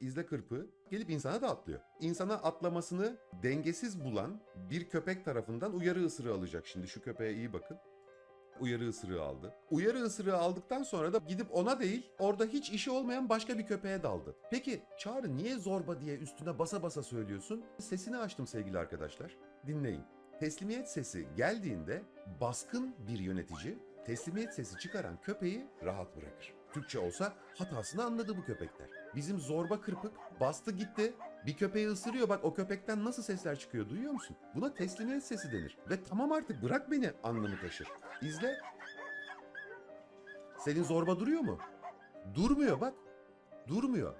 İzle kırpığı. Gelip insana da atlıyor. İnsana atlamasını dengesiz bulan bir köpek tarafından uyarı ısırığı alacak. Şimdi şu köpeğe iyi bakın. Uyarı ısırığı aldı. Uyarı ısırığı aldıktan sonra da gidip ona değil, orada hiç işi olmayan başka bir köpeğe daldı. Peki Çağrı niye zorba diye üstüne basa basa söylüyorsun? Sesini açtım sevgili arkadaşlar. Dinleyin. Teslimiyet sesi geldiğinde baskın bir yönetici teslimiyet sesi çıkaran köpeği rahat bırakır. Türkçe olsa hatasını anladı bu köpekler. Bizim zorba kırpık bastı gitti. Bir köpeği ısırıyor, bak o köpekten nasıl sesler çıkıyor duyuyor musun? Buna teslimiyet sesi denir. Ve tamam artık bırak beni anlamı taşır. İzle. Senin zorba duruyor mu? Durmuyor bak. Durmuyor.